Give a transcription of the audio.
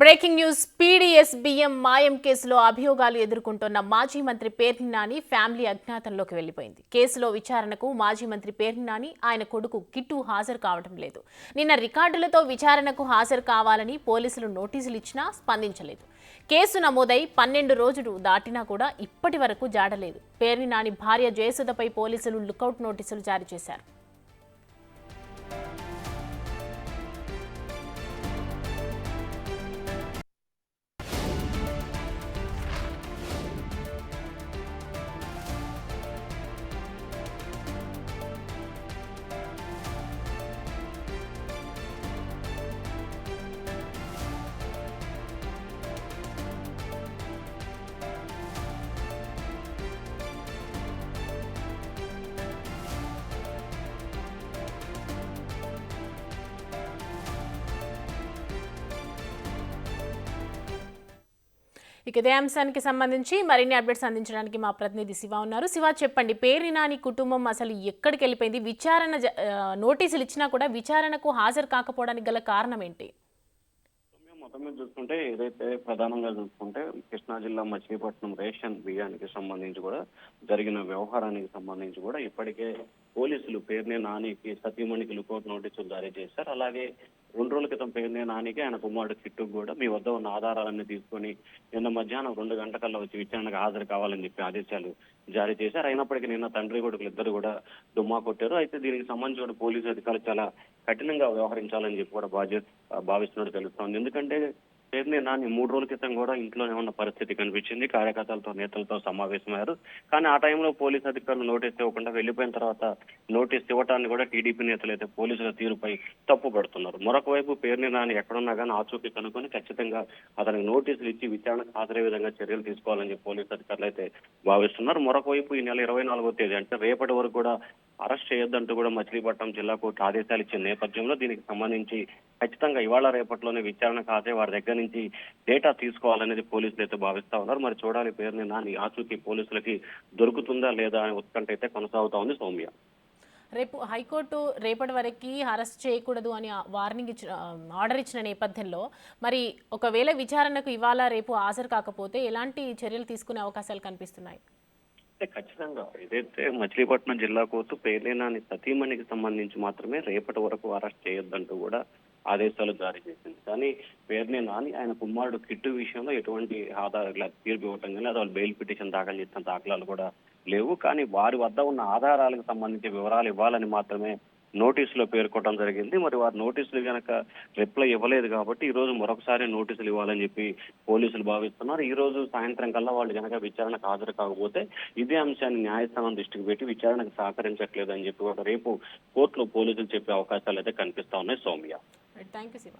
Breaking news PDS బియ్యం మాయం కేసులో అభియోగాలు ఎదుర్కొంటున్న మాజీ మంత్రి పేర్ని నాని ఫ్యామిలీ అజ్ఞాతంలోకి వెళ్లిపోయింది. కేసులో విచారణకు మాజీ మంత్రి పేర్ని నాని ఆయన కొడుకు కిట్టు హాజరు కావడం లేదు. నిన్న రికార్డులతో విచారణకు హాజరు కావాలని పోలీసులు నోటీసులు ఇచ్చినా స్పందించలేదు. కేసు నమోదై 12 రోజులు దాటినా కూడా ఇప్పటి వరకు జాడలేదు. పేర్ని నాని భార్య జయసుధపై పోలీసులు లుకౌట్ నోటీసులు జారీ చేశారు. ఇదే అంశానికి సంబంధించి మరిన్ని అప్డేట్స్ అందించడానికి మా ప్రతినిధి శివ ఉన్నారు. శివ, చెప్పండి, పేర్ని నాని కుటుంబం అసలు ఎక్కడికి వెళ్ళిపోయింది? విచారణ నోటీసులు ఇచ్చినా కూడా విచారణకు హాజరు కాకపోవడానికి గల కారణం ఏంటి? మొత్తం మీద చూసుకుంటే ఏదైతే ప్రధానంగా చూసుకుంటే కృష్ణా జిల్లా మచిలీపట్నం రేషన్ బియ్యానికి సంబంధించి కూడా జరిగిన వ్యవహారానికి సంబంధించి కూడా ఇప్పటికే పోలీసులు పేర్ని నానికి సతీమణికి లుకౌట్ నోటీసులు జారీ చేశారు. అలాగే 2 రోజుల క్రితం పేర్ని నానికి ఆయన కుమారుడు కిట్టుకు కూడా మీ వద్ద ఉన్న ఆధారాలన్నీ తీసుకొని నిన్న మధ్యాహ్నం 2 గంటకల్లా వచ్చి విచారణకు హాజరు కావాలని చెప్పి ఆదేశాలు జారీ చేశారు. అయినప్పటికీ నిన్న తండ్రి కొడుకులు ఇద్దరు కూడా డుమ్మా కొట్టారు. అయితే దీనికి సంబంధించి కూడా పోలీసు అధికారులు చాలా కఠినంగా వ్యవహరించాలని చెప్పి కూడా భావిస్తున్నట్టు తెలుస్తోంది. ఎందుకంటే పేర్ని నాని 3 రోజుల క్రితం కూడా ఇంట్లోనే ఉన్న పరిస్థితి కనిపించింది. కార్యకర్తలతో నేతలతో సమావేశమయ్యారు. కానీ ఆ టైంలో పోలీసు అధికారులు నోటీస్ ఇవ్వకుండా వెళ్లిపోయిన తర్వాత నోటీస్ ఇవ్వటాన్ని కూడా టీడీపీ నేతలు అయితే పోలీసుల తీరుపై తప్పు పడుతున్నారు. మరొక వైపు పేర్ని నాని ఎక్కడున్నా కానీ ఆచూకీ కనుక్కొని ఖచ్చితంగా అతనికి నోటీసులు ఇచ్చి విచారణకు హాజరయ్యే విధంగా చర్యలు తీసుకోవాలని చెప్పి పోలీసు అధికారులు అయితే భావిస్తున్నారు. మరొక వైపు ఈ నెల 24వ తేదీ అంటే రేపటి వరకు కూడా అరెస్ట్ చేయొద్దంటూ కూడా మచిలీపట్నం జిల్లా కోర్టు ఆదేశాలు ఇచ్చిన నేపథ్యంలో దీనికి సంబంధించి ఖచ్చితంగా ఇవాళ రేపట్లోనే విచారణకు హాజరై వారి దగ్గర నుంచి డేటా తీసుకోవాలనేది పోలీసులు అయితే భావిస్తా ఉన్నారు. మరి చూడాలి పేరుని నాని ఆచూకీ పోలీసులకి దొరుకుతుందా లేదా అనే ఉత్కంఠ అయితే కొనసాగుతా ఉంది. సౌమ్య, రేపు హైకోర్టు రేపటి వరకు అరెస్ట్ చేయకూడదు అని వార్నింగ్ ఆర్డర్ ఇచ్చిన నేపథ్యంలో మరి ఒకవేళ విచారణకు ఇవాళ రేపు హాజరు కాకపోతే ఎలాంటి చర్యలు తీసుకునే అవకాశాలు కనిపిస్తున్నాయి? ఖచ్చితంగా ఏదైతే మచిలీపట్నం జిల్లా కోర్టు పేర్ని నాని సతీమణికి సంబంధించి మాత్రమే రేపటి వరకు అరెస్ట్ చేయొద్దంటూ కూడా ఆదేశాలు జారీ చేసింది. కానీ పేర్ని నాని ఆయన కుమారుడు కిట్టు విషయంలో ఎటువంటి ఆధారాలు తీర్పు ఇవ్వటం కానీ అది వాళ్ళు బెయిల్ పిటిషన్ దాఖలు చేసిన దాఖలాలు కూడా లేవు. కానీ వారి వద్ద ఉన్న ఆధారాలకు సంబంధించి వివరాలు ఇవ్వాలని మాత్రమే నోటీసులో పేర్కొనడం జరిగింది. మరి వారు నోటీసులు కనుక రిప్లై ఇవ్వలేదు కాబట్టి ఈ రోజు మరొకసారి నోటీసులు ఇవ్వాలని చెప్పి పోలీసులు భావిస్తున్నారు. ఈ రోజు సాయంత్రం కల్లా వాళ్ళు కనుక విచారణకు హాజరు కాకపోతే ఇదే అంశాన్ని న్యాయస్థానం దృష్టికి పెట్టి విచారణకు సహకరించట్లేదు అని చెప్పి ఒక రేపు కోర్టులో పోలీసులు చెప్పే అవకాశాలు అయితే కనిపిస్తా ఉన్నాయి. Soumya, thank you Shiva.